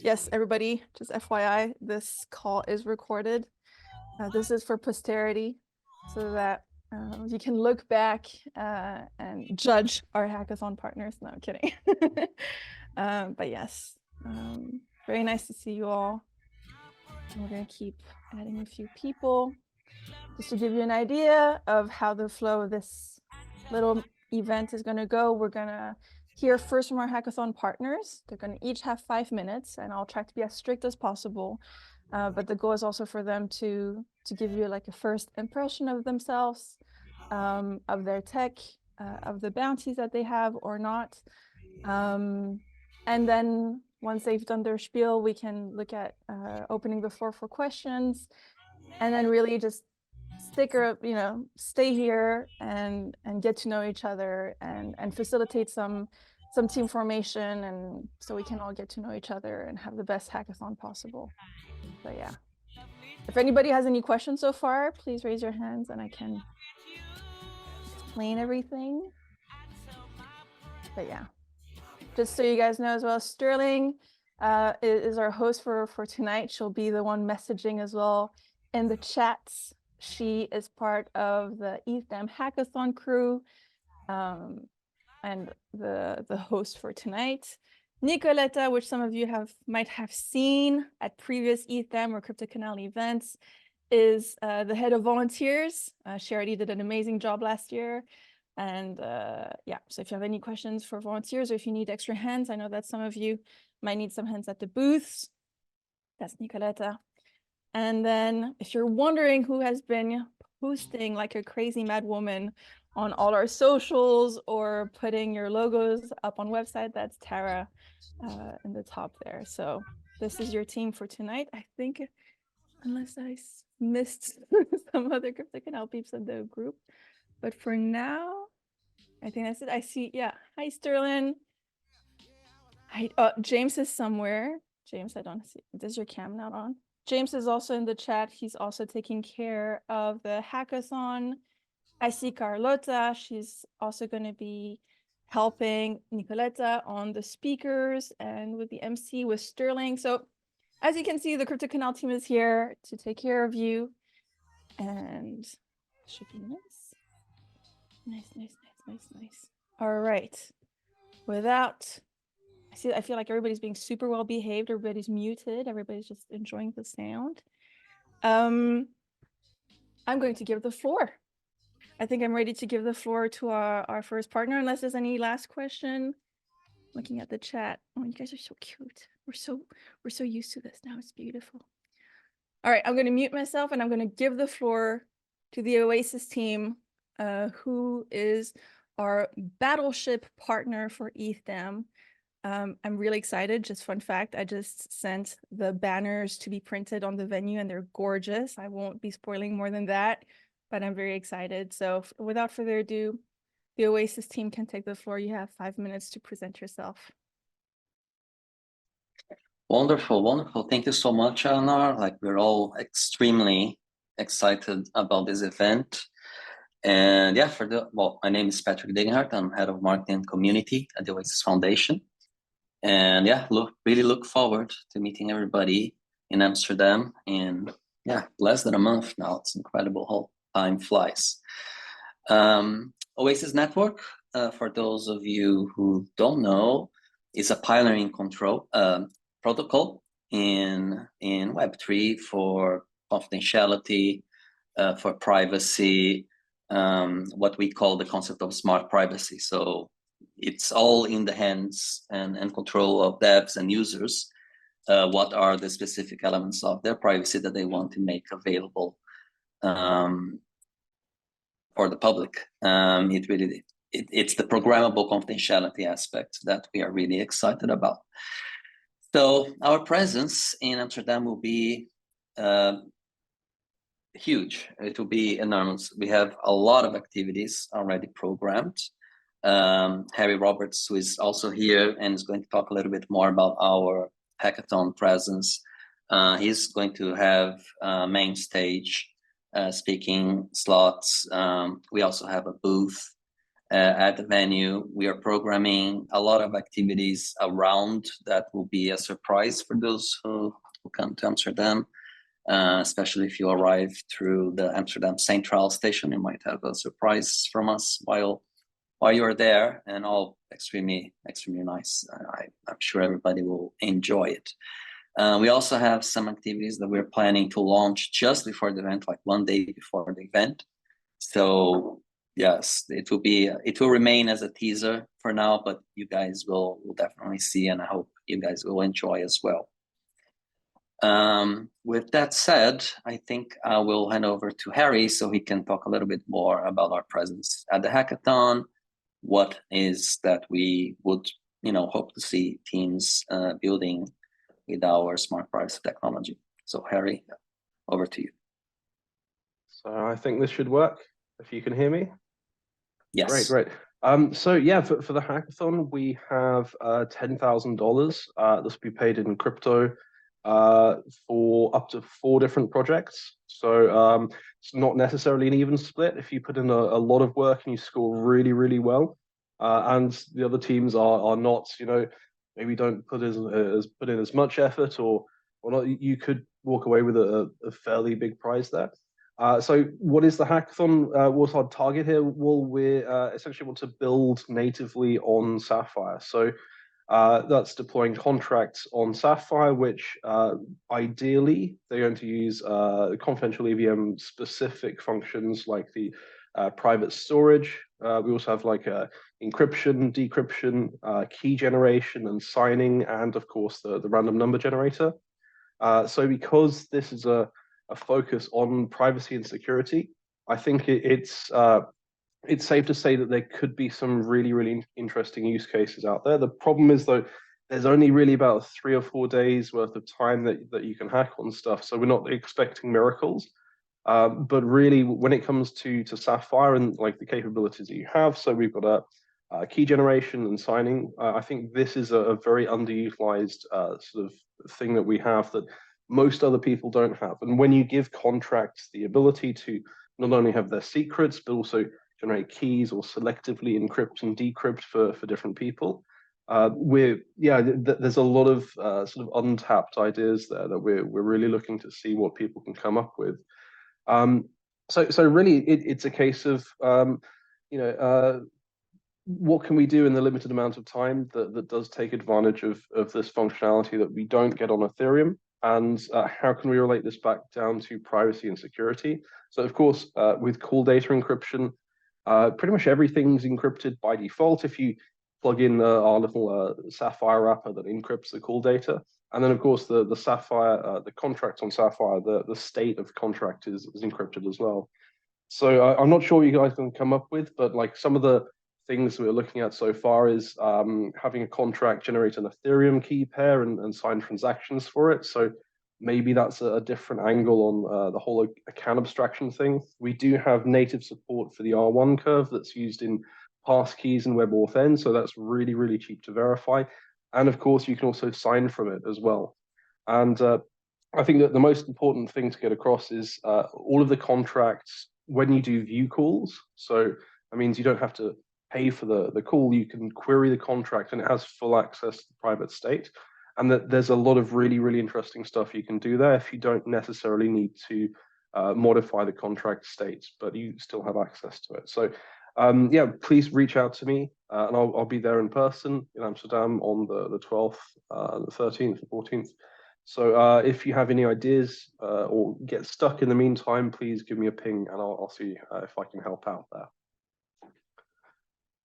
yes, everybody, just FYI, this call is recorded. This is for posterity, so that you can look back and judge our hackathon partners. No, I'm kidding. But yes, very nice to see you all. And we're going to keep adding a few people just to give you an idea of how the flow of this little event is going to go. We're going to hear first from our hackathon partners. They're going to each have 5 minutes, and I'll try to be as strict as possible. But the goal is also for them to give you like a first impression of themselves, of their tech, of the bounties that they have or not. And then once they've done their spiel, we can look at opening the floor for questions, and then really just stay here and get to know each other and facilitate some team formation, and so we can all get to know each other and have the best hackathon possible. So yeah, if anybody has any questions so far, please raise your hands and I can explain everything. But yeah, just so you guys know as well, Sterling is our host for tonight. She'll be the one messaging as well in the chats. She is part of the ETHDam hackathon crew, and the host for tonight. Nicoletta, which some of you might have seen at previous ETHDam or CryptoCanal events, is the head of volunteers. She already did an amazing job last year. And yeah, so if you have any questions for volunteers or if you need extra hands, I know that some of you might need some hands at the booths. That's Nicoletta. And then if you're wondering who has been posting like a crazy mad woman on all our socials or putting your logos up on website, that's Tara in the top there. So this is your team for tonight, I think, unless I missed some other CryptoCanal peeps in the group. But for now, I think that's it. I see, yeah. Hi, Sterling. James is somewhere. James, I don't see. Is your cam not on? James is also in the chat. He's also taking care of the hackathon. I see Carlota. She's also going to be helping Nicoletta on the speakers and with the MC with Sterling. So as you can see, the CryptoCanal team is here to take care of you. And should be nice. Nice. All right. I feel like everybody's being super well behaved. Everybody's muted. Everybody's just enjoying the sound. I'm going to give the floor. I think I'm ready to give the floor to our first partner, unless there's any last question. Looking at the chat. Oh, you guys are so cute. We're so used to this now. It's beautiful. All right, I'm going to mute myself and I'm going to give the floor to the OASIS team, who is our battleship partner for ETHDam. I'm really excited. Just fun fact, I just sent the banners to be printed on the venue and they're gorgeous. I won't be spoiling more than that, but I'm very excited. So without further ado, the OASIS team can take the floor. You have 5 minutes to present yourself. Wonderful. Thank you so much, Eleanor. Like, we're all extremely excited about this event. And yeah, my name is Patrick Degenhardt. I'm head of marketing and community at the OASIS Foundation. And yeah, really look forward to meeting everybody in Amsterdam in less than a month now. It's incredible how time flies. OASIS Network, for those of you who don't know, is a pioneering protocol in Web3 for confidentiality, for privacy, what we call the concept of smart privacy. So it's all in the hands and control of devs and users. What are the specific elements of their privacy that they want to make available for the public? It's the programmable confidentiality aspect that we are really excited about. So our presence in Amsterdam will be huge. It will be enormous. We have a lot of activities already programmed. Harry Roberts, who is also here and is going to talk a little bit more about our hackathon presence. He's going to have main stage speaking slots. We also have a booth at the venue. We are programming a lot of activities around that will be a surprise for those who come to Amsterdam, especially if you arrive through the Amsterdam Central Station. You might have a surprise from us while you're there, and all extremely nice. I'm sure everybody will enjoy it. We also have some activities that we're planning to launch just before the event, like one day before the event. So yes, it will remain as a teaser for now, but you guys will definitely see, and I hope you guys will enjoy as well. With that said, I think I will hand over to Harry so he can talk a little bit more about our presence at the hackathon. What is that we would, hope to see teams building with our smart privacy technology. So Harry, over to you. So I think this should work, if you can hear me. Yes. Great. So yeah, for the hackathon, we have $10,000. This will be paid in crypto for up to 4 different projects. So it's not necessarily an even split. If you put in a lot of work and you score really, really well, and the other teams are not, maybe don't put in as much effort or not, you could walk away with a fairly big prize there. So what is the hackathon? What's our target here? Well, we essentially want to build natively on Sapphire. So that's deploying contracts on Sapphire, which ideally they're going to use confidential EVM specific functions like the private storage. We also have like encryption, decryption, key generation and signing, and of course the random number generator. So because this is a focus on privacy and security, I think it's safe to say that there could be some really, really interesting use cases out there. The problem is, though, there's only really about 3 or 4 days worth of time that you can hack on stuff. So we're not expecting miracles. But really, when it comes to Sapphire and like the capabilities that you have, so we've got a key generation and signing. I think this is a very underutilized sort of thing that we have that most other people don't have. And when you give contracts the ability to not only have their secrets, but also generate keys or selectively encrypt and decrypt for different people, there's a lot of sort of untapped ideas there that we're really looking to see what people can come up with. So really, it's a case of what can we do in the limited amount of time that does take advantage of this functionality that we don't get on Ethereum, and how can we relate this back down to privacy and security? So of course, with call data encryption, pretty much everything's encrypted by default if you plug in our little Sapphire wrapper that encrypts the call data. And then of course the Sapphire, the contract on Sapphire, the state of the contract is encrypted as well. So I'm not sure what you guys can come up with, but like some of the things we're looking at so far is having a contract generate an Ethereum key pair and sign transactions for it. So maybe that's a different angle on the whole account abstraction thing. We do have native support for the R1 curve that's used in passkeys and WebAuthn, so that's really, really cheap to verify. And of course, you can also sign from it as well. And I think that the most important thing to get across is all of the contracts when you do view calls. So that means you don't have to pay for the call, you can query the contract and it has full access to the private state. And that there's a lot of really, really interesting stuff you can do there if you don't necessarily need to modify the contract state, but you still have access to it. So yeah, please reach out to me and I'll be there in person in Amsterdam on the 12th, the 13th, the 14th. So if you have any ideas or get stuck in the meantime, please give me a ping and I'll see if I can help out there.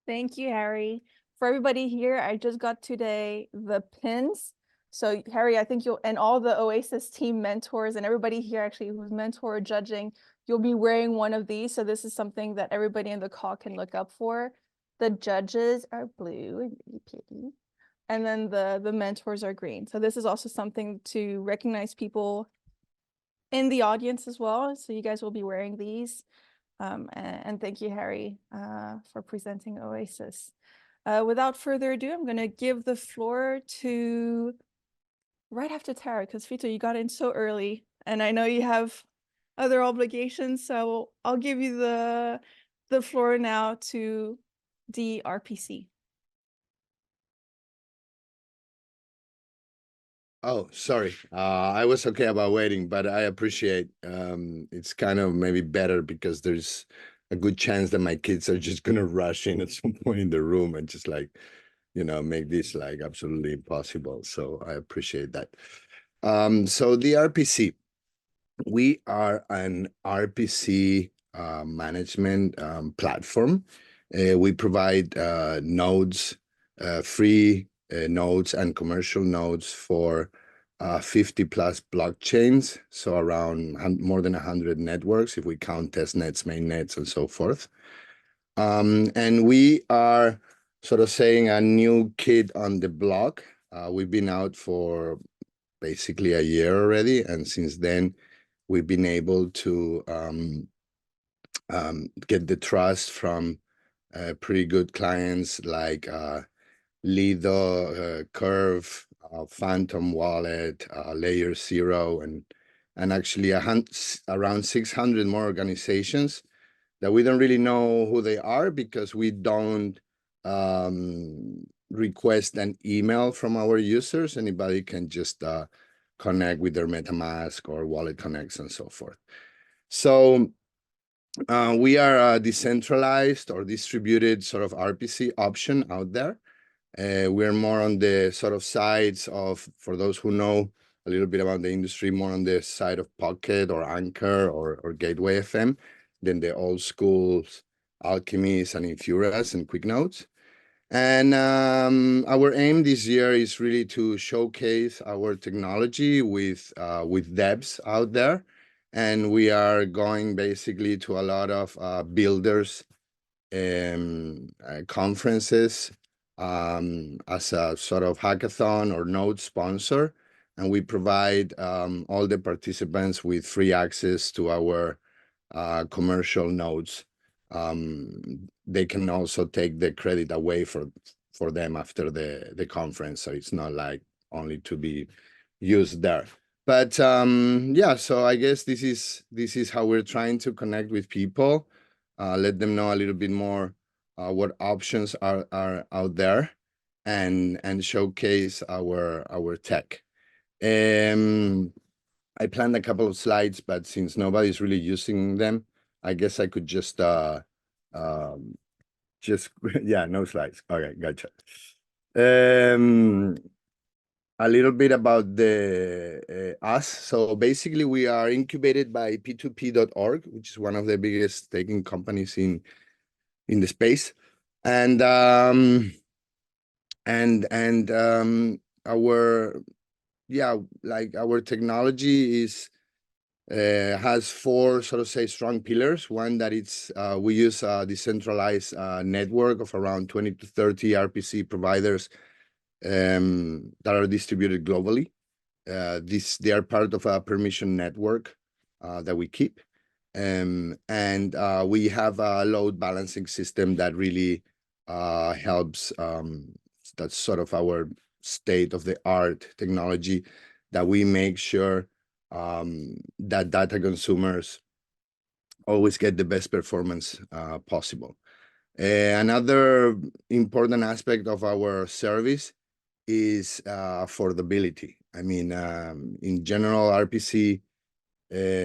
Thank you, Harry. For everybody here, I just got today the pins. So Harry, I think you'll, and all the OASIS team mentors and everybody here actually who's mentor judging, you'll be wearing one of these. So this is something that everybody in the call can look up for. The judges are blue and then the mentors are green. So this is also something to recognize people in the audience as well. So you guys will be wearing these. And thank you, Harry, for presenting OASIS. Without further ado, I'm going to give the floor to right after Tara, because Fito, you got in so early, and I know you have other obligations, so I'll give you the floor now to the RPC. Oh, sorry. I was okay about waiting, but I appreciate it's kind of maybe better because there's a good chance that my kids are just gonna rush in at some point in the room and just like, make this like absolutely impossible. So I appreciate that. So the RPC, we are an RPC management platform. We provide nodes, free nodes and commercial nodes for 50 plus blockchains, so around more than 100 networks if we count test nets, mainnets, and so forth. And we are sort of saying a new kid on the block. We've been out for basically a year already, and since then we've been able to get the trust from pretty good clients like Lido, Curve, Phantom Wallet, Layer Zero, and actually around 600 more organizations that we don't really know who they are because we don't request an email from our users. Anybody can just connect with their MetaMask or Wallet Connects and so forth. So we are a decentralized or distributed sort of RPC option out there. We're more on the sort of sides of, for those who know a little bit about the industry, more on the side of Pocket or Anchor or Gateway FM than the old schools, Alchemies and Infuras and QuickNotes. And our aim this year is really to showcase our technology with devs out there. And we are going basically to a lot of builders conferences as a sort of hackathon or node sponsor. And we provide all the participants with free access to our commercial nodes. They can also take the credit away for them after the conference. So it's not like only to be used there. But yeah, so I guess this is how we're trying to connect with people, let them know a little bit more what options are out there, and showcase our tech. I planned a couple of slides, but since nobody's really using them, I guess I could just yeah, no slides. Okay, gotcha. A little bit about the us. So basically, we are incubated by P2P.org, which is one of the biggest staking companies in the space, and our our technology is has four sort of say strong pillars. One that it's we use a decentralized network of around 20 to 30 RPC providers that are distributed globally. They are part of a permission network that we keep. And we have a load balancing system that really helps. That's sort of our state-of-the-art technology that we make sure that data consumers always get the best performance possible. Another important aspect of our service is affordability. I mean, in general, RPC,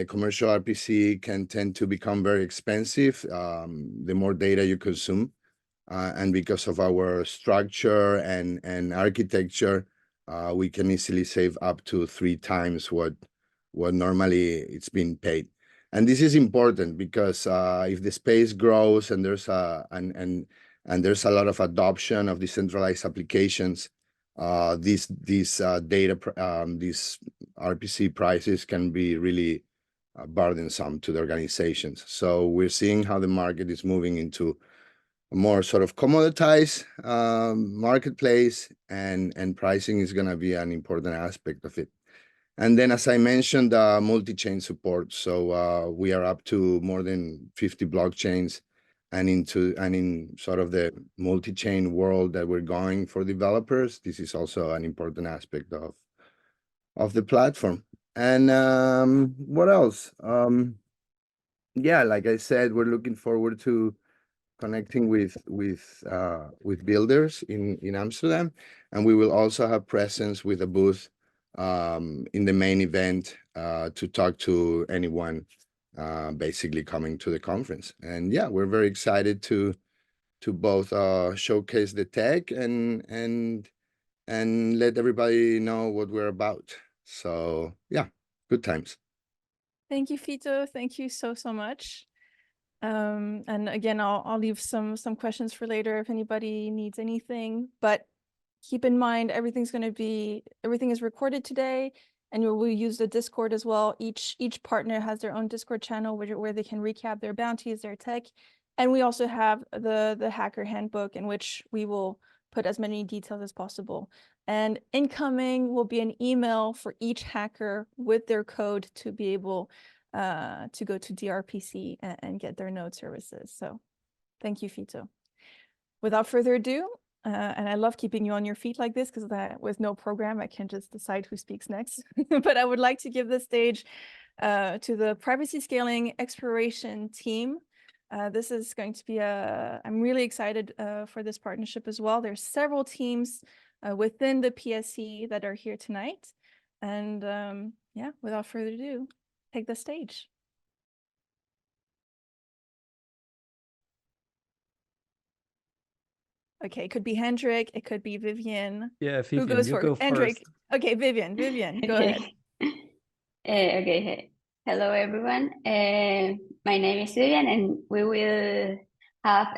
commercial RPC can tend to become very expensive the more data you consume. And because of our structure and architecture, we can easily save up to 3 times what normally it's been paid. And this is important because if the space grows and there's there's a lot of adoption of decentralized applications, these RPC prices can be really burdensome to the organizations. So we're seeing how the market is moving into a more sort of commoditized marketplace, and pricing is going to be an important aspect of it. And then, as I mentioned, multi-chain support. So we are up to more than 50 blockchains, and in sort of the multi-chain world that we're going for developers, this is also an important aspect of the platform. And what else? Yeah, like I said, we're looking forward to connecting with builders in Amsterdam, and we will also have presence with a booth in the main event to talk to anyone basically coming to the conference. And yeah, we're very excited to both showcase the tech and let everybody know what we're about. So yeah, good times. Thank you, Fito. Thank you so much. And again, I'll leave some questions for later if anybody needs anything, but keep in mind, everything is recorded today, and we'll use the Discord as well. Each partner has their own Discord channel where they can recap their bounties, their tech. And we also have the hacker handbook, in which we will put as many details as possible. And incoming will be an email for each hacker with their code to be able to go to DRPC and get their node services. So thank you, Fito. Without further ado, and I love keeping you on your feet like this, because with no program, I can just decide who speaks next. But I would like to give the stage to the privacy scaling exploration team. This is going to be I'm really excited for this partnership as well. There's several teams within the PSC that are here tonight. And yeah, without further ado, take the stage. Okay, it could be Hendrik, it could be Vivian. Yeah, Who Vivian, goes you first? go Hendrik. first. Okay, Vivian, go ahead. Okay. Hello, everyone. My name is Vivian, and we will have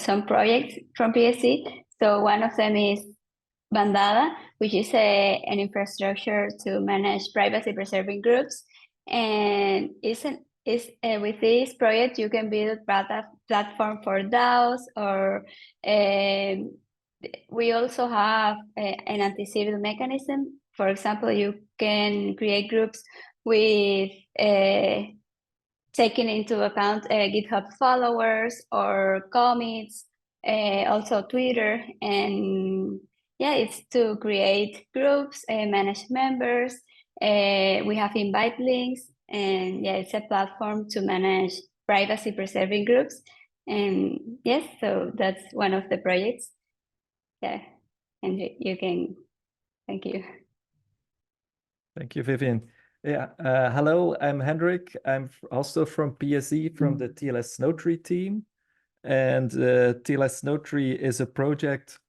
some projects from PSC. So one of them is Bandada, which is an infrastructure to manage privacy-preserving groups. And with this project, you can build a platform for DAOs, or we also have an anti-civil mechanism. For example, you can create groups with taking into account GitHub followers or commits, also Twitter. And yeah, it's to create groups, manage members. We have invite links, and yeah, it's a platform to manage privacy preserving groups. And yes, so that's one of the projects. Yeah, and you can, thank you. Thank you, Vivian. Yeah, hello, I'm Hendrik. I'm also from PSE, from the TLS Notary team. And TLS Notary is a project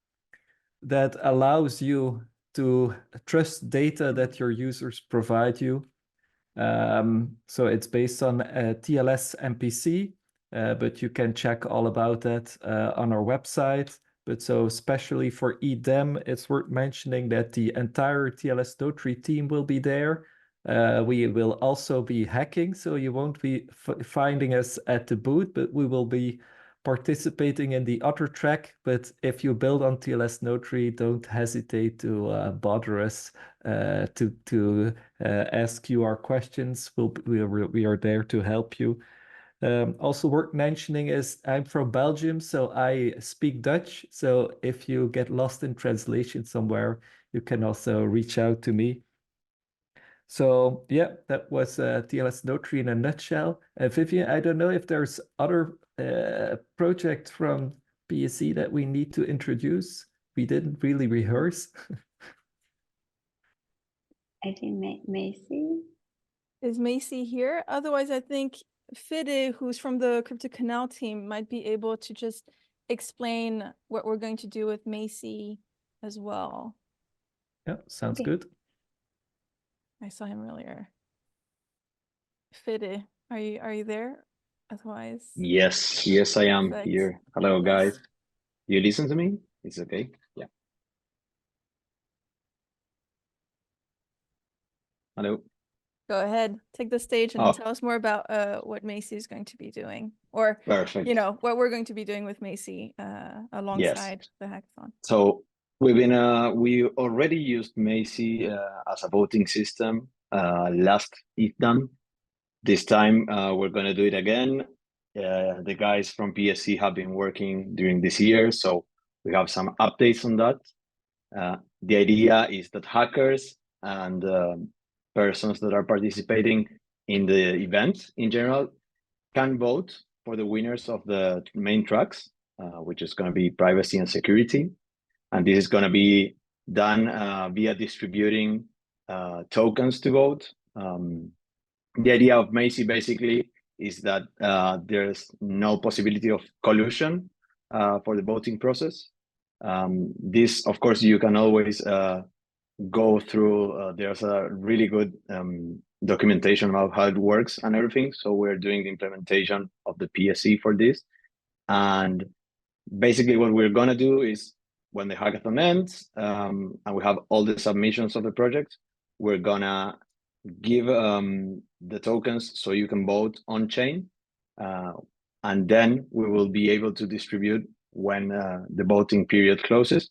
that allows you to trust data that your users provide you. So it's based on TLS MPC, but you can check all about that on our website. But so especially for ETHDam, it's worth mentioning that the entire TLS Notary team will be there. We will also be hacking, so you won't be finding us at the booth, but we will be participating in the other track. But if you build on TLS Notary, don't hesitate to bother us to ask you our questions. We are there to help you. Also worth mentioning is I'm from Belgium, so I speak Dutch. So if you get lost in translation somewhere, you can also reach out to me. So yeah, that was TLS Notary in a nutshell. Vivian, I don't know if there's other projects from PSC that we need to introduce. We didn't really rehearse. I think Macy. Is Macy here? Otherwise, I think Fide, who's from the Crypto Canal team, might be able to just explain what we're going to do with Macy as well. Yeah, sounds Okay. good. I saw him earlier. Fide, are you there? Otherwise, Yes, I am perfect. here. Hello, Nice. guys. You listen to me? It's okay. Yeah. Hello. Go ahead, take the stage and Oh. tell us more about what Macy is going to be doing, or Perfect. you know what we're going to be doing with Macy alongside the hackathon. So we already used Macy as a voting system last ETHDam. This time we're going to do it again. The guys from PSC have been working during this year, so we have some updates on that. The idea is that hackers and persons that are participating in the event in general can vote for the winners of the main tracks, which is going to be privacy and security. And this is going to be done via distributing tokens to vote. The idea of Macy basically is that there's no possibility of collusion for the voting process. This, of course, you can always go through. There's a really good documentation about how it works and everything. So we're doing the implementation of the PSE for this. And basically what we're gonna do is when the hackathon ends and we have all the submissions of the project, we're gonna give the tokens so you can vote on chain. And then we will be able to distribute when the voting period closes.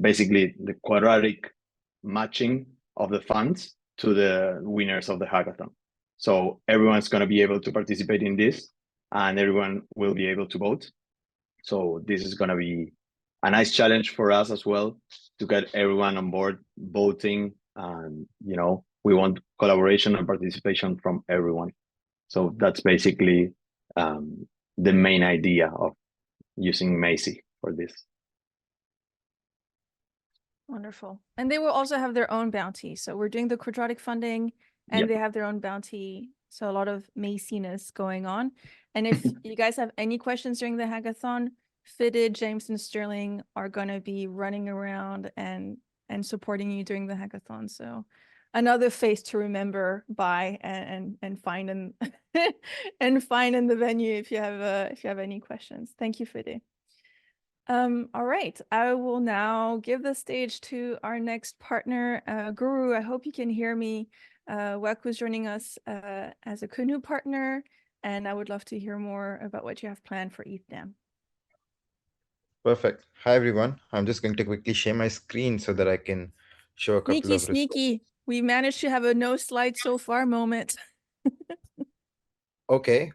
Basically the quadratic matching of the funds to the winners of the hackathon. So everyone's going to be able to participate in this and everyone will be able to vote. So this is going to be a nice challenge for us as well to get everyone on board voting. And, you know, we want collaboration and participation from everyone. So that's basically the main idea of using Macy for this. Wonderful. And they will also have their own bounty. So we're doing the quadratic funding and Yep. they have their own bounty. So a lot of Maciness going on. And if you guys have any questions during the hackathon, Fitted, James, and Sterling are going to be running around and supporting you during the hackathon. So another face to remember by and find in and find in the venue if you have any questions. Thank you, Fitted. All right, I will now give the stage to our next partner, Guru. I hope you can hear me. WEC was joining us as a Canoe partner, and I would love to hear more about what you have planned for ETHDam. Perfect. Hi, everyone. I'm just going to quickly share my screen so that I can show a couple of Sneaky. We managed to have a no slide so far moment. Okay.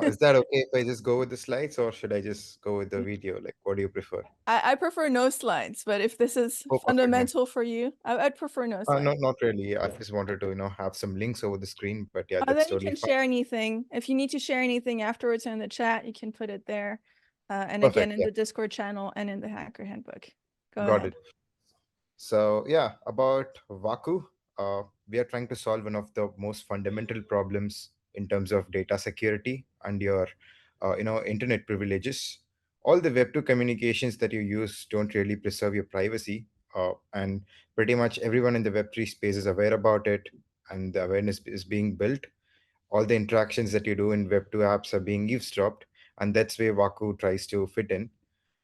Is that okay if I just go with the slides or should I just go with the video? Like, what do you prefer? I prefer no slides, but if this is Oh, perfect, fundamental for you, I'd prefer no slides. No, not really. I just wanted to, have some links over the screen, but yeah, Then that's you totally can fine. share anything. If you need to share anything afterwards in the chat, you can put it there. And Perfect, again, in yeah. the Discord channel and in the Hacker Handbook. Go Got ahead. it. So yeah, about Waku, we are trying to solve one of the most fundamental problems in terms of data security and your, internet privileges. All the Web2 communications that you use don't really preserve your privacy, and pretty much everyone in the Web3 space is aware about it, and the awareness is being built. All the interactions that you do in Web2 apps are being eavesdropped, and that's where Waku tries to fit in.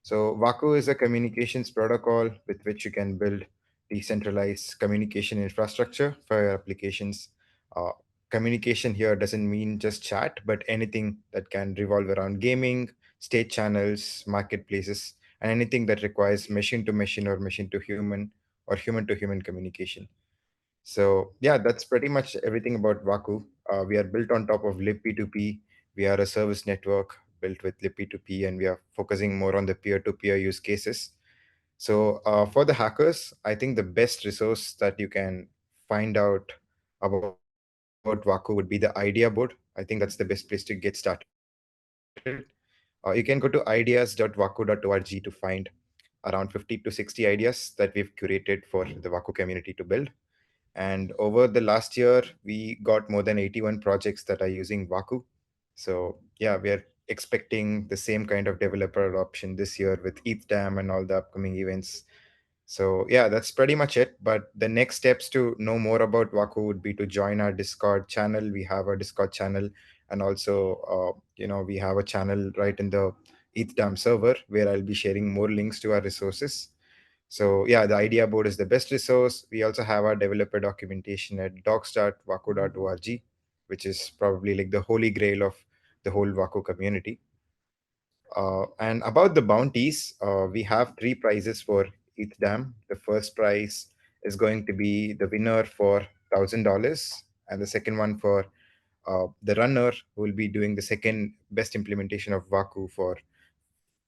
So Waku is a communications protocol with which you can build decentralized communication infrastructure for your applications. Uh, Communication here doesn't mean just chat, but anything that can revolve around gaming, state channels, marketplaces, and anything that requires machine to machine or machine to human or human to human communication. So yeah, that's pretty much everything about Waku. We are built on top of libp2p. We are a service network built with libp2p, and we are focusing more on the peer-to-peer use cases. So for the hackers, I think the best resource that you can find out about Waku would be the idea board. I think that's the best place to get started. You can go to ideas.waku.org to find around 50 to 60 ideas that we've curated for the Waku community to build. And over the last year, we got more than 81 projects that are using Waku. So yeah, we are expecting the same kind of developer adoption this year with ETHDam and all the upcoming events. So yeah, that's pretty much it. But the next steps to know more about Waku would be to join our Discord channel. We have a Discord channel, and also, we have a channel right in the ETHDam server where I'll be sharing more links to our resources. So yeah, the idea board is the best resource. We also have our developer documentation at docs.waku.org, which is probably like the holy grail of the whole Waku community. And about the bounties, we have 3 prizes for ETHDam. The first prize is going to be the winner for $1,000, and the second one for the runner who will be doing the second best implementation of Waku for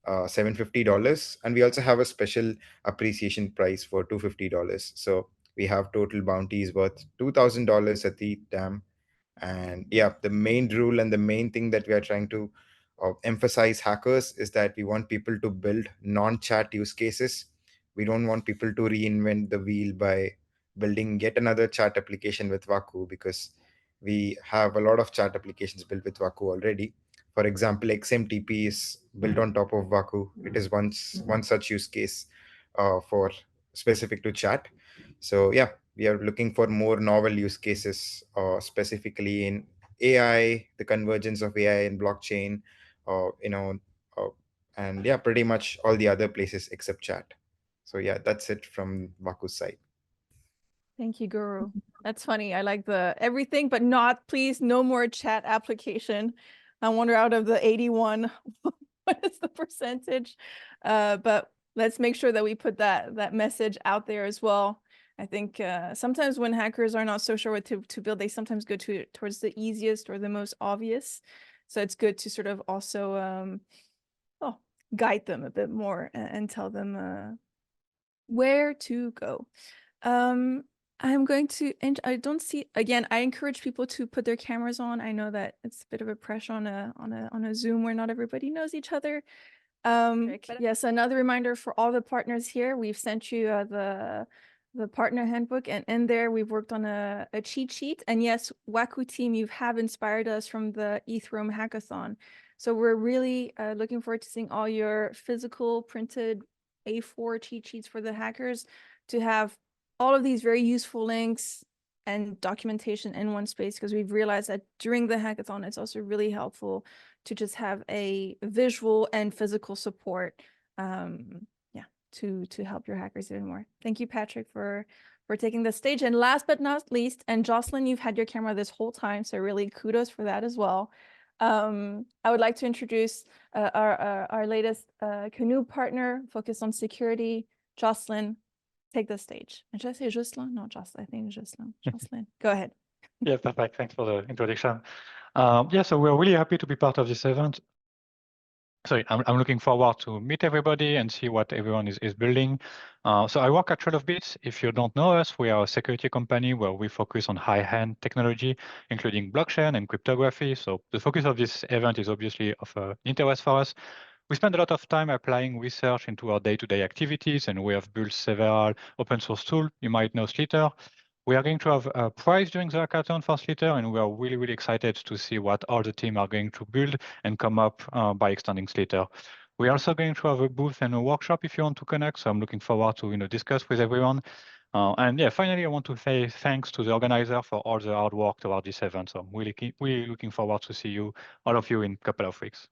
$750, and we also have a special appreciation prize for $250. So we have total bounties worth $2,000 at the dam, And yeah, the main rule and the main thing that we are trying to emphasize hackers is that we want people to build non-chat use cases. We don't want people to reinvent the wheel by building yet another chat application with Waku, because we have a lot of chat applications built with Waku already. For example, XMTP is built on top of Waku. It is one such use case for specific to chat. So yeah, we are looking for more novel use cases, specifically in AI, the convergence of AI and blockchain, uh, and yeah, pretty much all the other places except chat. So yeah, that's it from Waku's side. Thank you, Guru. That's funny. I like the everything, but not, please, no more chat application. I wonder out of the 81, what is the percentage? But let's make sure that we put that message out there as well. I think sometimes when hackers are not so sure what to build, they sometimes go towards the easiest or the most obvious. So it's good to sort of also guide them a bit more and tell them where to go. I'm going to, and I don't see, again, I encourage people to put their cameras on. I know that it's a bit of a pressure on a Zoom where not everybody knows each other. Yes, another reminder for all the partners here, we've sent you the partner handbook, and in there we've worked on a cheat sheet. And yes, Waku team, you have inspired us from the ETHDam hackathon. So we're really looking forward to seeing all your physical printed A4 cheat sheets for the hackers, to have all of these very useful links and documentation in one space, because we've realized that during the hackathon, it's also really helpful to just have a visual and physical support, to help your hackers even more. Thank you, Patrick, for taking the stage. And last but not least, and Jocelyn, you've had your camera this whole time, so really kudos for that as well. I would like to introduce our latest Canoe partner focused on security. Jocelyn, take the stage. And should I say Jocelyn? No, Jocelyn. I think Jocelyn. Jocelyn, go ahead. Yeah, perfect. Thanks for the introduction. Yeah, so we're really happy to be part of this event. Sorry, I'm looking forward to meet everybody and see what everyone is building. So I work at Trail of Bits. If you don't know us, we are a security company where we focus on high-end technology, including blockchain and cryptography. So the focus of this event is obviously of interest for us. We spend a lot of time applying research into our day-to-day activities, and we have built several open source tools. You might know Slither. We are going to have a prize during the hackathon for Slither, and we are really, really excited to see what all the team are going to build and come up by extending Slither. We're also going to have a booth and a workshop if you want to connect, so I'm looking forward to discuss with everyone. And yeah, finally, I want to say thanks to the organizer for all the hard work toward this event. So I'm really looking forward to see all of you in a couple of weeks.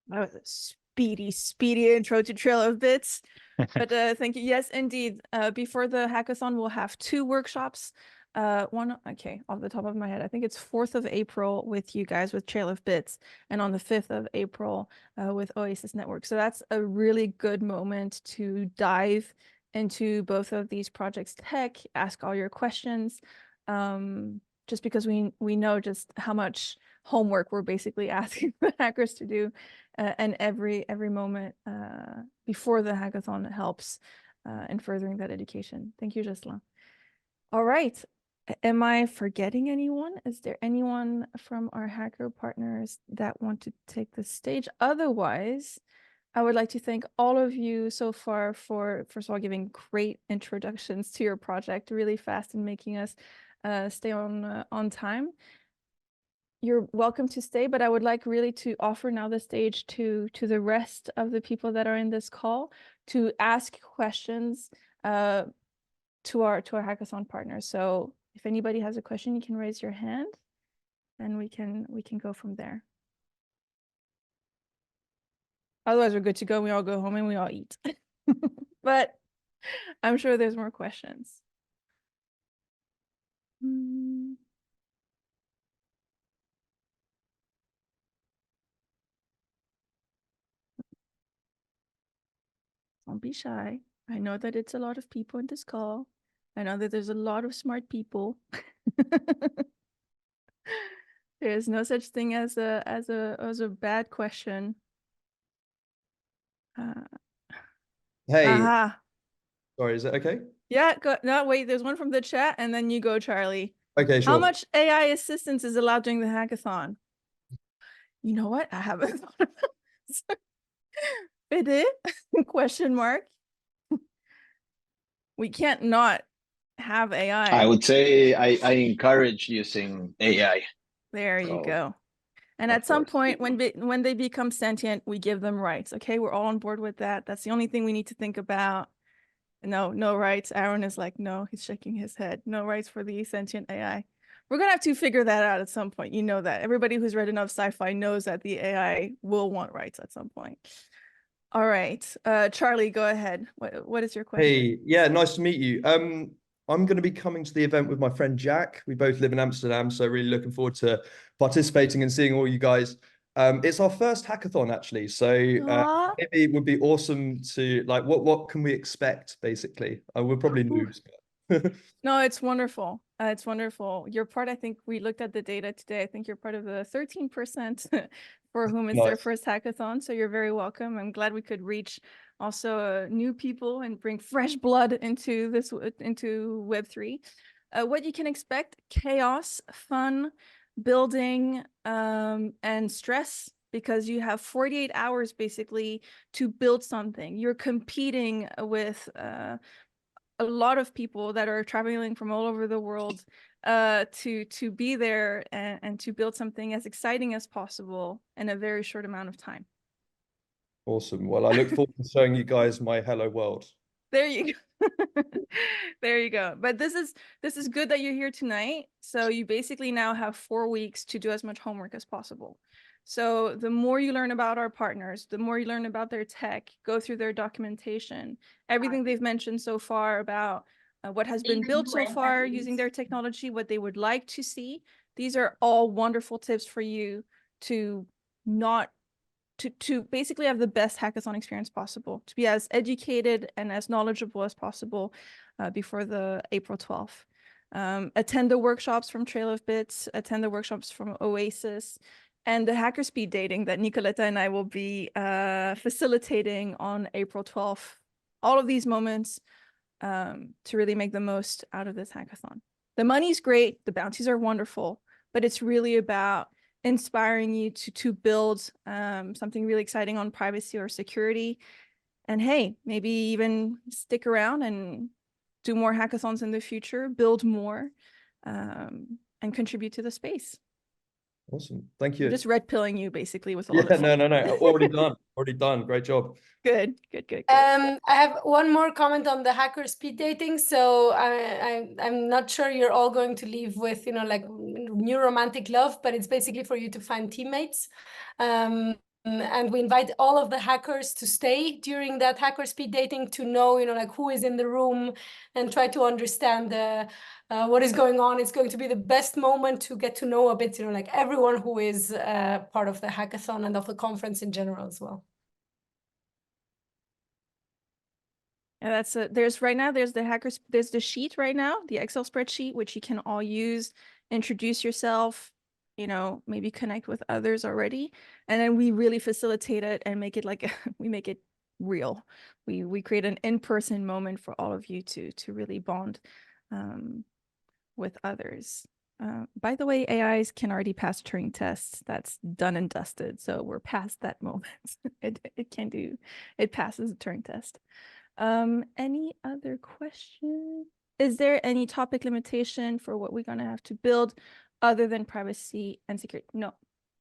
That was a speedy intro to Trail of Bits. But thank you. Yes, indeed. Before the hackathon, we'll have 2 workshops. One, okay, off the top of my head, I think it's 4th of April with you guys with Trail of Bits, and on the 5th of April with OASIS Network. So that's a really good moment to dive into both of these projects' tech, ask all your questions, just because we know just how much homework we're basically asking the hackers to do, and every moment before the hackathon helps in furthering that education. Thank you, Jocelyn. All right, am I forgetting anyone? Is there anyone from our hacker partners that want to take the stage? Otherwise, I would like to thank all of you so far for, first of all, giving great introductions to your project really fast and making us stay on time. You're welcome to stay, but I would like really to offer now the stage to the rest of the people that are in this call to ask questions to our hackathon partners. So if anybody has a question, you can raise your hand, and we can go from there. Otherwise, we're good to go. We all go home and we all eat. But I'm sure there's more questions. Don't be shy. I know that it's a lot of people in this call. I know that there's a lot of smart people. There is no such thing as a bad question. Hey, Aha. sorry, is that okay? Yeah, go, no, wait, there's one from the chat, and then you go, Charlie. Okay, sure. How much AI assistance is allowed during the hackathon? You know what? I haven't thought about this. It question mark. We can't not have AI. I would say I encourage using AI. There you So, go. And of at some course. point, when they become sentient, we give them rights. Okay, we're all on board with that. That's the only thing we need to think about. No rights. Aaron is like, no, he's shaking his head. No rights for the sentient AI. We're gonna have to figure that out at some point. You know that. Everybody who's read enough sci-fi knows that the AI will want rights at some point. All right, Charlie, go ahead. What is your question? Hey, yeah, nice to meet you. I'm going to be coming to the event with my friend Jack. We both live in Amsterdam, so really looking forward to participating and seeing all you guys. It's our first hackathon actually, so Aw. maybe it would be awesome to like what can we expect basically? We're probably noobs. But No, it's wonderful. It's wonderful. You're part, I think we looked at the data today. I think you're part of the 13% for whom it's their Nice. first hackathon. So you're very welcome. I'm glad we could reach also new people and bring fresh blood into this, into Web3. What you can expect: chaos, fun, building, and stress, because you have 48 hours basically to build something. You're competing with a lot of people that are traveling from all over the world to be there and to build something as exciting as possible in a very short amount of time. Awesome. Well, I look forward to showing you guys my hello world. There you go. There you go. But this is good that you're here tonight. So you basically now have 4 weeks to do as much homework as possible. So the more you learn about our partners, the more you learn about their tech, go through their documentation, everything they've mentioned so far about what has been built so far using their technology, what they would like to see. These are all wonderful tips for you to not to basically have the best hackathon experience possible, to be as educated and as knowledgeable as possible before the April 12th. Attend the workshops from Trail of Bits, attend the workshops from OASIS, and the hacker speed dating that Nicoletta and I will be facilitating on April 12th. All of these moments to really make the most out of this hackathon. The money's great, the bounties are wonderful, but it's really about inspiring you to build something really exciting on privacy or security. And hey, maybe even stick around and do more hackathons in the future, build more, and contribute to the space. Awesome. Thank you. I'm just red pilling you basically with all Yeah, this. no. Already done. Already done. Great job. Good. I have one more comment on the hacker speed dating. So I'm not sure you're all going to leave with, like new romantic love, but it's basically for you to find teammates. And we invite all of the hackers to stay during that hacker speed dating to know, like who is in the room and try to understand what is going on. It's going to be the best moment to get to know a bit, like everyone who is part of the hackathon and of the conference in general as well. And there's the sheet right now, the Excel spreadsheet, which you can all use, introduce yourself, maybe connect with others already. And then we really facilitate it and make it we make it real. We create an in-person moment for all of you to really bond with others. By the way, AIs can already pass Turing tests. That's done and dusted. So we're past that moment. It passes the Turing test. Any other questions? Is there any topic limitation for what we're gonna have to build other than privacy and security? No,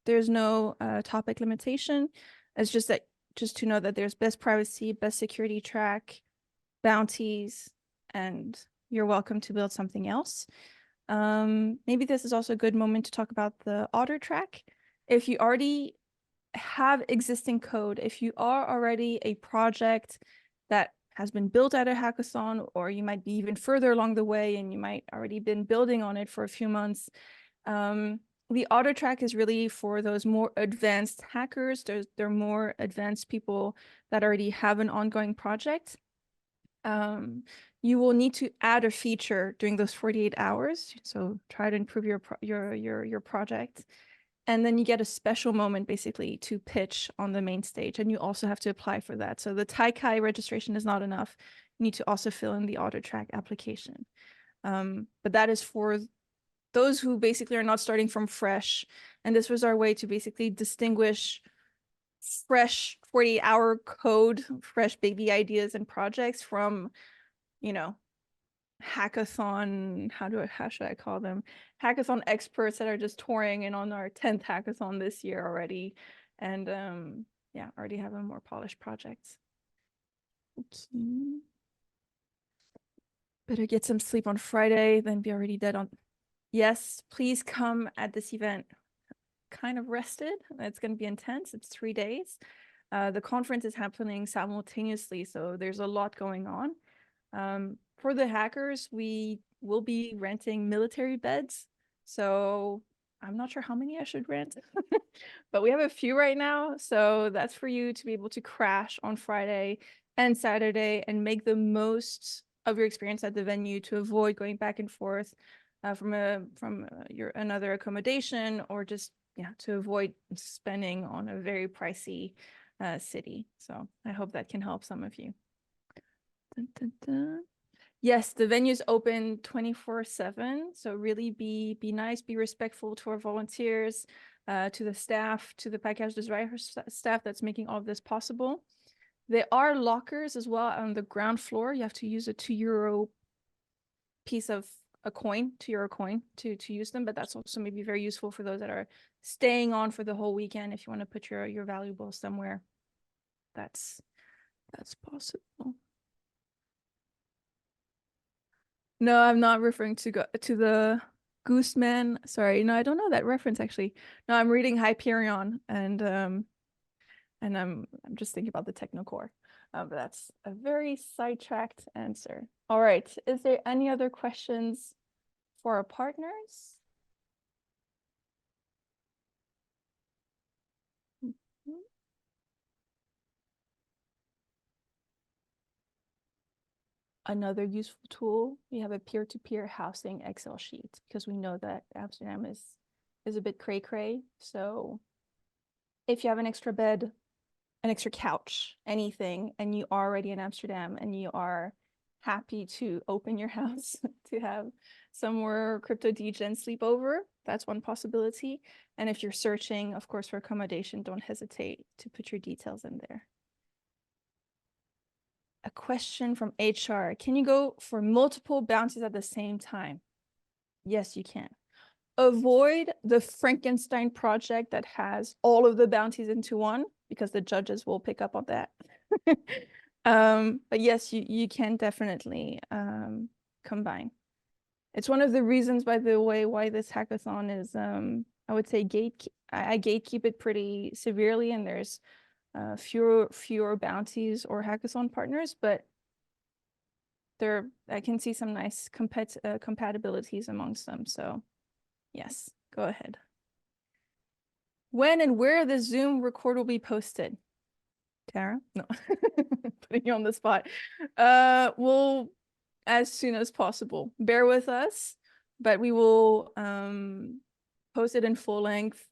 there's no topic limitation. It's just to know that there's best privacy, best security track, bounties, and you're welcome to build something else. Maybe this is also a good moment to talk about the order track. If you already have existing code, if you are already a project that has been built at a hackathon, or you might be even further along the way and you might already been building on it for a few months. The auto track is really for those more advanced hackers. They're more advanced people that already have an ongoing project. You will need to add a feature during those 48 hours. So try to improve your project. And then you get a special moment basically to pitch on the main stage, and you also have to apply for that. So the Taikai registration is not enough. You need to also fill in the auto track application. But that is for those who basically are not starting from fresh. And this was our way to basically distinguish fresh 48-hour code, fresh baby ideas and projects from, you know, hackathon, how should I call them? Hackathon experts that are just touring and on our 10th hackathon this year already. And yeah, already have a more polished projects. Okay. Better get some sleep on Friday, then be already dead on. Yes, please come at this event kind of rested. It's going to be intense. It's 3 days. The conference is happening simultaneously, so there's a lot going on. For the hackers, we will be renting military beds. So I'm not sure how many I should rent, but we have a few right now. So that's for you to be able to crash on Friday and Saturday and make the most of your experience at the venue to avoid going back and forth from another accommodation, or just to avoid spending on a very pricey city. So I hope that can help some of you. Dun, dun, dun. Yes, the venue's open 24/7. So really be nice, be respectful to our volunteers, to the staff, to the Pakhuis de Zwijger staff that's making all of this possible. There are lockers as well on the ground floor. You have to use a €2 piece of a coin, €2 coin to use them, but that's also maybe very useful for those that are staying on for the whole weekend. If you want to put your valuables somewhere, that's possible. No, I'm not referring to the Gooseman. Sorry, no, I don't know that reference actually. No, I'm reading Hyperion, and I'm just thinking about the Technocore. But that's a very sidetracked answer. All right, is there any other questions for our partners? Another useful tool, we have a peer-to-peer housing Excel sheet, because we know that Amsterdam is a bit cray-cray. So if you have an extra bed, an extra couch, anything, and you are already in Amsterdam and you are happy to open your house to have somewhere crypto degen sleep over, that's one possibility. And if you're searching, of course, for accommodation, don't hesitate to put your details in there. A question from HR. Can you go for multiple bounties at the same time? Yes, you can. Avoid the Frankenstein project that has all of the bounties into one, because the judges will pick up on that. But yes, you can definitely combine. It's one of the reasons, by the way, why this hackathon is, I would say, I gatekeep it pretty severely, and there's fewer bounties or hackathon partners, but I can see some nice compatibilities amongst them. So yes, go ahead. When and where the Zoom record will be posted? Tara? No, putting you on the spot. We'll, as soon as possible. Bear with us, but we will post it in full length.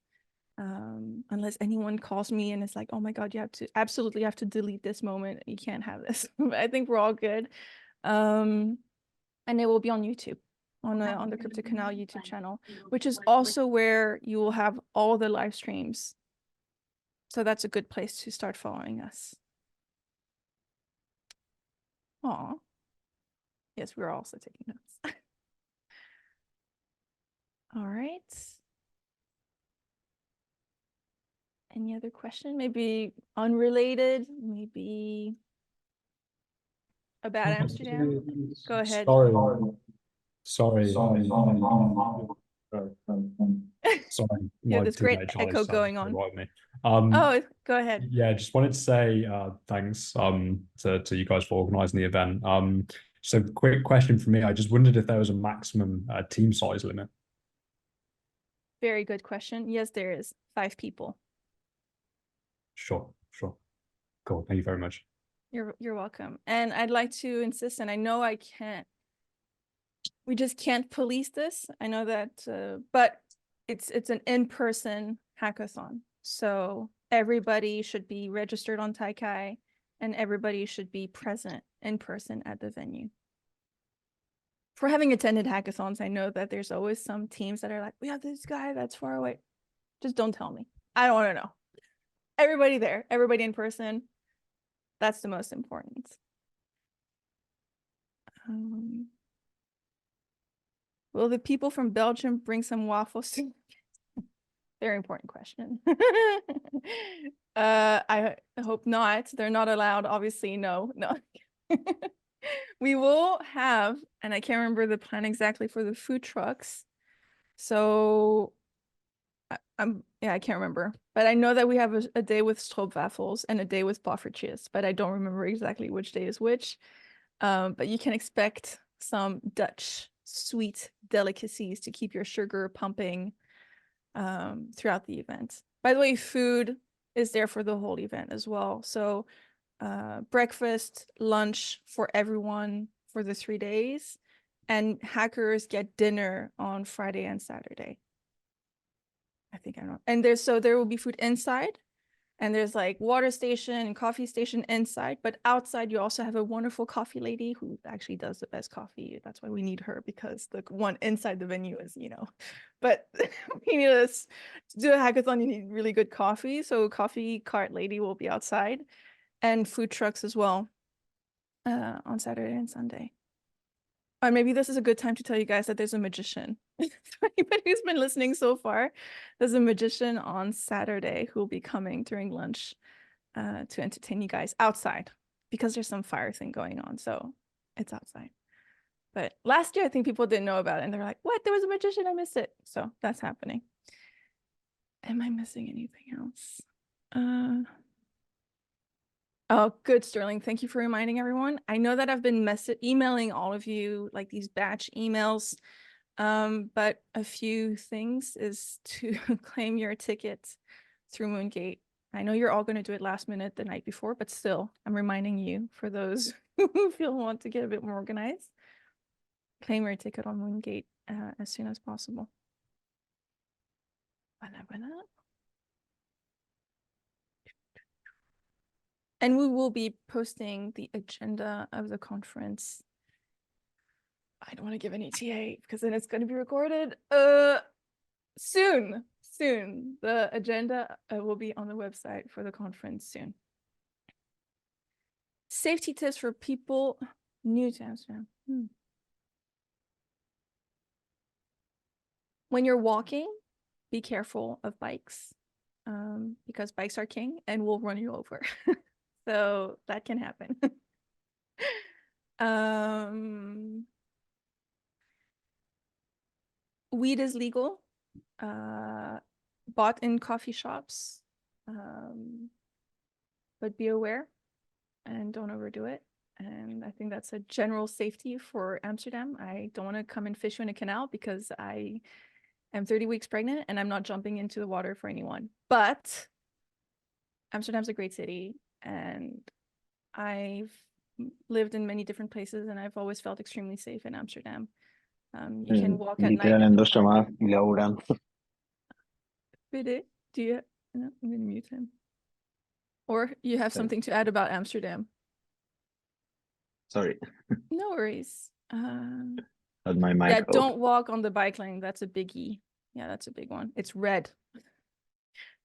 Unless anyone calls me and it's like, oh my God, you absolutely have to delete this moment. You can't have this. But I think we're all good. And it will be on YouTube, on the Crypto Canal YouTube channel, which is also where you will have all the live streams. So that's a good place to start following us. Aw. Yes, we're also taking notes. All right. Any other question? Maybe unrelated, maybe about Amsterdam? Go ahead. Sorry. Yeah, there's great echo going on. Go ahead. Yeah, just wanted to say thanks to you guys for organizing the event. So quick question for me. I just wondered if there was a maximum team size limit. Very good question. Yes, there is 5 people. Sure. Cool. Thank you very much. You're welcome. And I'd like to insist, and I know we just can't police this. I know that, but it's an in-person hackathon. So everybody should be registered on Taikai, and everybody should be present in person at the venue. for having attended hackathons, I know that there's always some teams that are like, we have this guy that's far away. Just don't tell me. I don't want to know. Everybody there, everybody in person. That's the most important. Will the people from Belgium bring some waffles to? Very important question. I hope not. They're not allowed, obviously. No. We will have, and I can't remember the plan exactly for the food trucks. So I can't remember, but I know that we have a day with stroopwafels and a day with poffertjes, but I don't remember exactly which day is which. But you can expect some Dutch sweet delicacies to keep your sugar pumping throughout the event. By the way, food is there for the whole event as well. So breakfast, lunch for everyone for the 3 days, and hackers get dinner on Friday and Saturday. I think I know. And there will be food inside, and there's like water station and coffee station inside, but outside you also have a wonderful coffee lady who actually does the best coffee. That's why we need her, because the one inside the venue is, but we need to do a hackathon, you need really good coffee. So coffee cart lady will be outside, and food trucks as well on Saturday and Sunday. Or maybe this is a good time to tell you guys that there's a magician. For anybody who's been listening so far, there's a magician on Saturday who will be coming during lunch to entertain you guys outside, because there's some fire thing going on. So it's outside. But last year, I think people didn't know about it, and they're like, what? There was a magician, I missed it. So that's happening. Am I missing anything else? Oh, good, Sterling. Thank you for reminding everyone. I know that I've been emailing all of you like these batch emails, but a few things is to claim your ticket through Moongate. I know you're all going to do it last minute the night before, but still, I'm reminding you for those who want to get a bit more organized. Claim your ticket on Moongate as soon as possible. And we will be posting the agenda of the conference. I don't want to give an ETA because then it's going to be recorded. Soon. The agenda will be on the website for the conference soon. Safety tips for people new to Amsterdam. When you're walking, be careful of bikes, because bikes are king and will run you over. So that can happen. Weed is legal, bought in coffee shops, but be aware and don't overdo it. And I think that's a general safety for Amsterdam. I don't want to come and fish you in a canal because I am 30 weeks pregnant and I'm not jumping into the water for anyone. But Amsterdam's a great city, and I've lived in many different places and I've always felt extremely safe in Amsterdam. You can walk at night. En 2 semanas, Laura. Really? Do you? No, I'm going to mute him. Or you have something to add about Amsterdam? Sorry. No worries. That's my mic. Yeah, don't walk on the bike lane. That's a biggie. Yeah, that's a big one. It's red.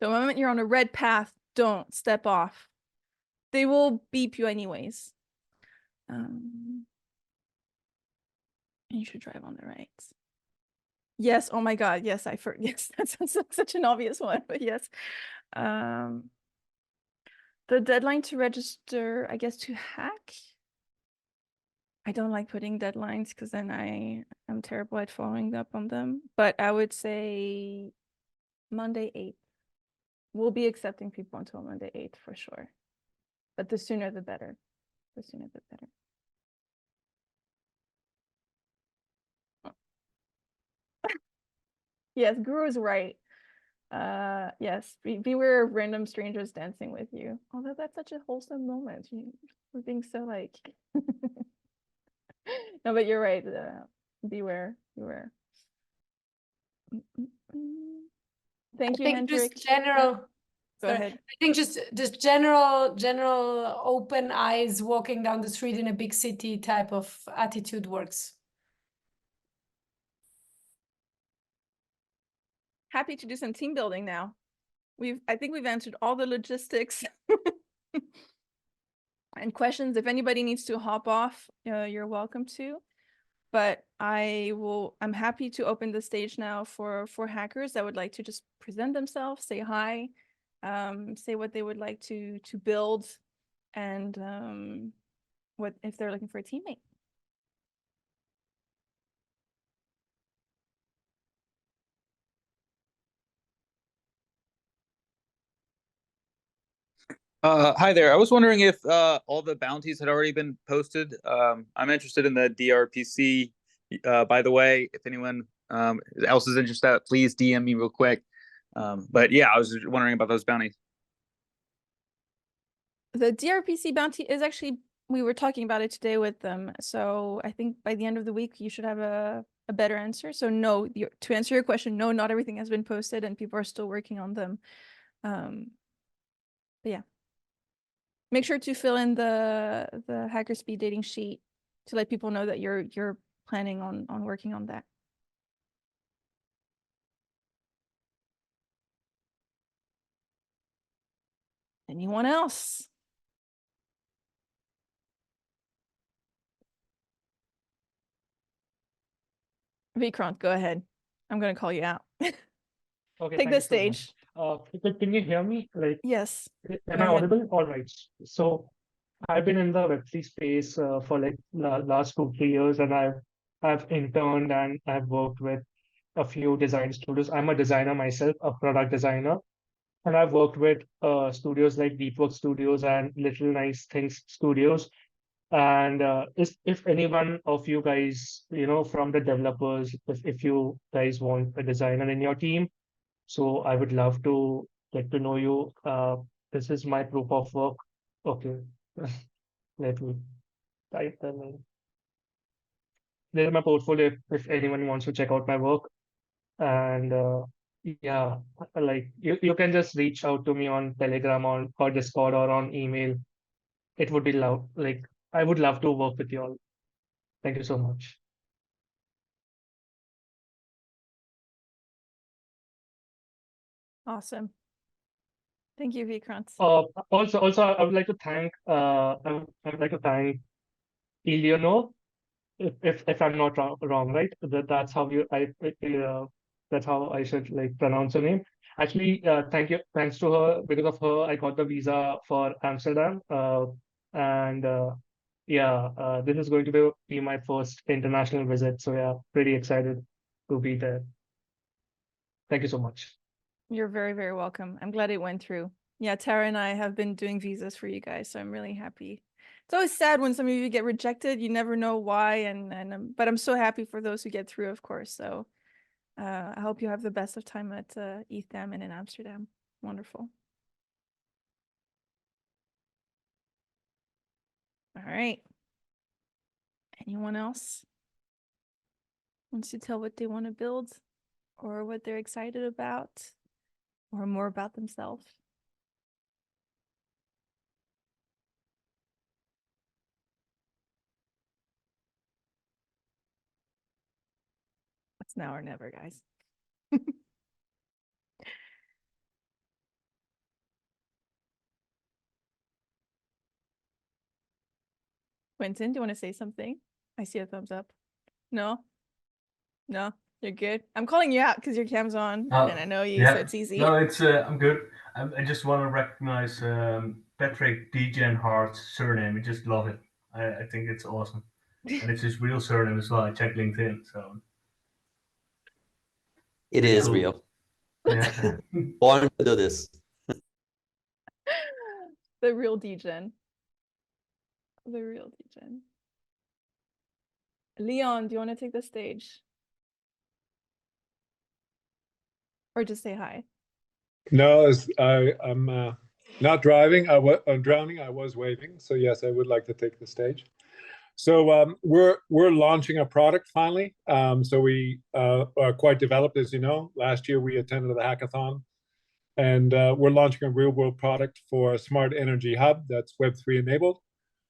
The moment you're on a red path, don't step off. They will beep you anyways. You should drive on the right. Yes. Oh my God. Yes, yes, that's such an obvious one, but yes. The deadline to register, I guess, to hack. I don't like putting deadlines because then I'm terrible at following up on them. But I would say Monday 8th. We'll be accepting people until Monday 8th for sure. But the sooner the better. The sooner the better. Yes, Guru is right. Yes, beware of random strangers dancing with you. Although that's such a wholesome moment. We're being so like no, but you're right. Beware. Thank you, Hendrik. Just general. Go ahead. I think just general open eyes walking down the street in a big city type of attitude works. happy to do some team building now. I think we've answered all the logistics and questions. If anybody needs to hop off, you're welcome to. But I'm happy to open the stage now for hackers that would like to just present themselves, say hi, say what they would like to build, and what if they're looking for a teammate. Hi there. I was wondering if all the bounties had already been posted. I'm interested in the DRPC. By the way, if anyone else is interested, please DM me real quick. But yeah, I was wondering about those bounties. The DRPC bounty is actually, we were talking about it today with them. So I think by the end of the week, you should have a better answer. So no, to answer your question, no, not everything has been posted and people are still working on them. But yeah. Make sure to fill in the hacker speed dating sheet to let people know that you're planning on working on that. Anyone else? Vikrant, go ahead. I'm gonna call you out. Okay, Take the thank you so stage. much. Can you hear me? Like, Yes. am I audible? All right. So I've been in the Web3 space for like last 2-3 years, and I've interned and I've worked with a few design studios. I'm a designer myself, a product designer, and I've worked with studios like Deepwork Studios and Little Nice Things Studios. And if any one of you guys, from the developers, if you guys want a designer in your team, so I would love to get to know you. This is my proof of work. Okay, let me type the name. There's my portfolio if anyone wants to check out my work. And yeah, like you can just reach out to me on Telegram or Discord or on email. It would be I would love to work with you all. Thank you so much. Awesome. Thank you, Vikrant. Also, I would like to thank Eleanor, if I'm not wrong, right? That's how that's how I should like pronounce her name. Actually, thanks to her. Because of her, I got the visa for Amsterdam. And yeah, this is going to be my first international visit. So yeah, pretty excited to be there. Thank you so much. You're very, very welcome. I'm glad it went through. Yeah, Tara and I have been doing visas for you guys, so I'm really happy. It's always sad when some of you get rejected. You never know why, but I'm so happy for those who get through, of course. So I hope you have the best of time at ETHDam and in Amsterdam. Wonderful. All right. Anyone else wants to tell what they want to build or what they're excited about or more about themselves? It's now or never, guys. Quentin, do you want to say something? I see a thumbs up. No? No? You're good? I'm calling you out because your cam's on and I know you, so it's easy. No, it's I'm good. I just want to recognize Patrick Degenhardt's surname. I just love it. I think it's awesome. And it's his real surname as well. I checked LinkedIn, so it is cool. Real. Yeah. Born to do this. The real Degen. The real Degen. Leon, do you want to take the stage? Or just say hi? No, I'm not driving. I'm drowning. I was waving. So yes, I would like to take the stage. So we're launching a product finally. So we are quite developed, as you know. Last year we attended the hackathon, and we're launching a real world product for a smart energy hub that's Web3 enabled.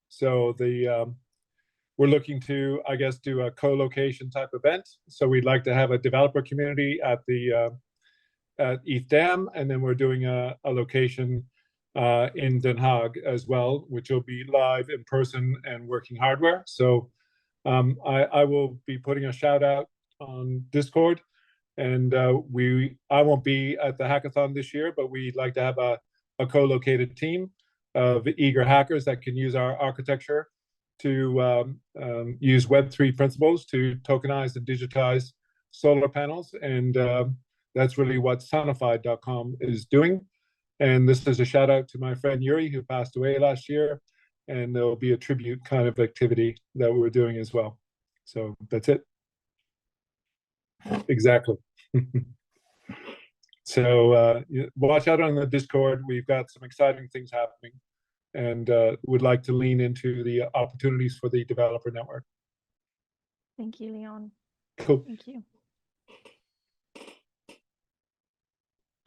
So we're looking to, I guess, do a co-location type event. So we'd like to have a developer community at the at ETHDam, and then we're doing a location in Den Haag as well, which will be live in person and working hardware. So I will be putting a shout out on Discord, and I won't be at the hackathon this year, but we'd like to have a co-located team of eager hackers that can use our architecture to use Web3 principles to tokenize and digitize solar panels. And that's really what sonified.com is doing. And this is a shout out to my friend Yuri, who passed away last year. And there will be a tribute kind of activity that we're doing as well. So that's it. Exactly. So watch out on the Discord. We've got some exciting things happening, and would like to lean into the opportunities for the developer network. Thank you, Leon. Cool. Thank you.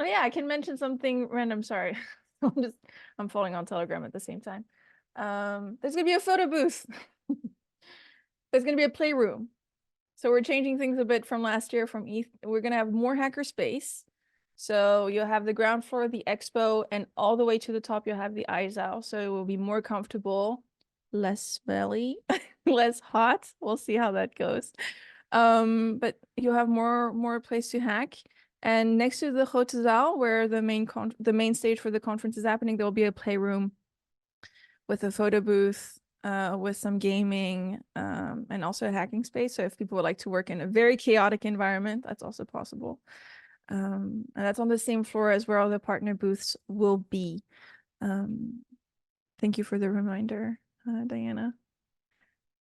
Oh yeah, I can mention something random. Sorry, I'm falling on Telegram at the same time. There's gonna be a photo booth. There's gonna be a playroom. So we're changing things a bit from last year from ETH. We're gonna have more hacker space. So you'll have the ground floor, the expo, and all the way to the top you'll have the ISAL. So it will be more comfortable, less smelly, less hot. We'll see how that goes. But you'll have more place to hack. And next to the Grote Zaal, where the main stage for the conference is happening, there will be a playroom with a photo booth, with some gaming, and also a hacking space. So if people would like to work in a very chaotic environment, that's also possible. And that's on the same floor as where all the partner booths will be. Thank you for the reminder, Diana.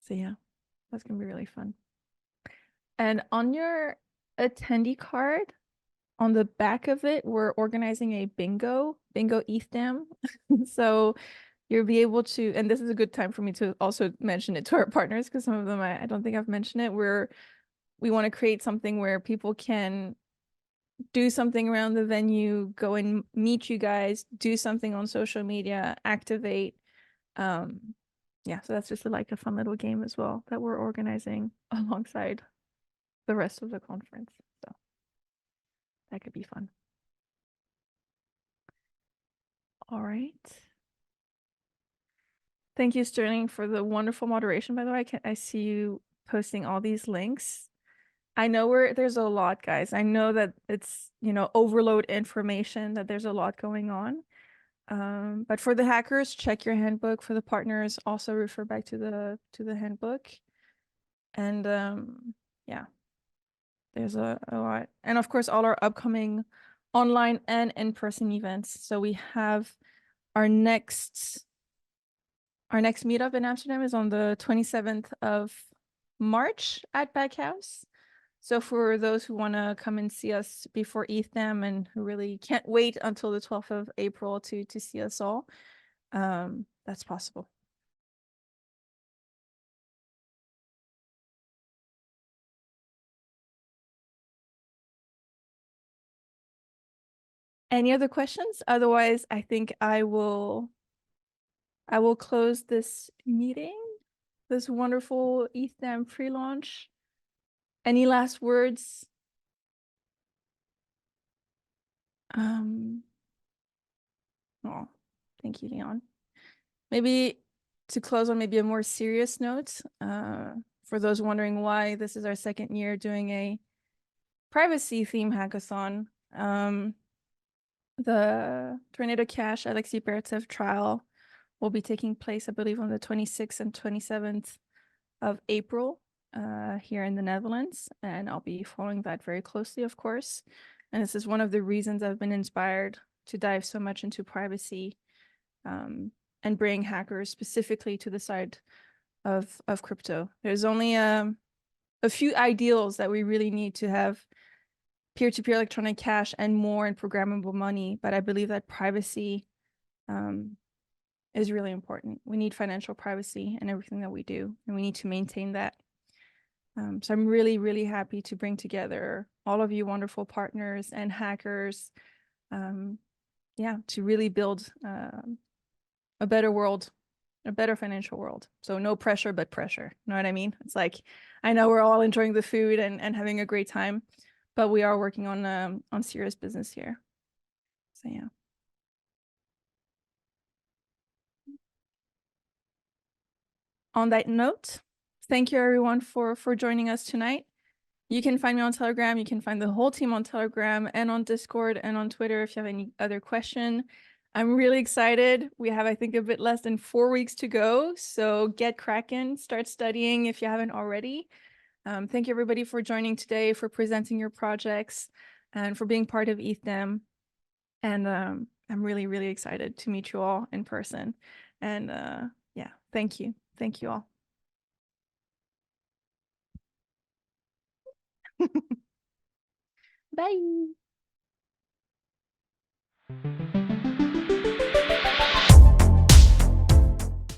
So yeah, that's gonna be really fun. And on your attendee card, on the back of it, we're organizing a bingo ETHDam. So you'll be able to, and this is a good time for me to also mention it to our partners, because some of them I don't think I've mentioned it. We want to create something where people can do something around the venue, go and meet you guys, do something on social media, activate. Yeah, so that's just like a fun little game as well that we're organizing alongside the rest of the conference. So that could be fun. All right. Thank you, Sterling, for the wonderful moderation, by the way. I see you posting all these links. I know there's a lot, guys. I know that it's, overload information, that there's a lot going on. But for the hackers, check your handbook. For the partners, also refer back to the handbook. And yeah, there's a lot. And of course, all our upcoming online and in-person events. So we have our next meetup in Amsterdam is on the 27th of March at Pakhuis. So for those who want to come and see us before ETHDam and who really can't wait until the 12th of April to see us all, that's possible. Any other questions? Otherwise, I think I will close this meeting, this wonderful ETHDam pre-launch. Any last words? Oh, thank you, Leon. Maybe to close on maybe a more serious note, for those wondering why this is our second year doing a privacy theme hackathon. The Tornado Cash Alexei Bertsev trial will be taking place, I believe, on the 26th and 27th of April here in the Netherlands. And I'll be following that very closely, of course. And this is one of the reasons I've been inspired to dive so much into privacy and bring hackers specifically to the side of crypto. There's only a few ideals that we really need to have: peer-to-peer electronic cash and more in programmable money. But I believe that privacy is really important. We need financial privacy in everything that we do, and we need to maintain that. So I'm really, really happy to bring together all of you wonderful partners and hackers, to really build a better world, a better financial world. So no pressure, but pressure. You know what I mean? It's like, I know we're all enjoying the food and having a great time, but we are working on serious business here. So yeah. On that note, thank you everyone for joining us tonight. You can find me on Telegram. You can find the whole team on Telegram and on Discord and on Twitter if you have any other question. I'm really excited. We have, I think, a bit less than 4 weeks to go. So get cracking, start studying if you haven't already. Thank you everybody for joining today, for presenting your projects, and for being part of ETHDam. And I'm really, really excited to meet you all in person. And yeah, thank you. Thank you all. Bye.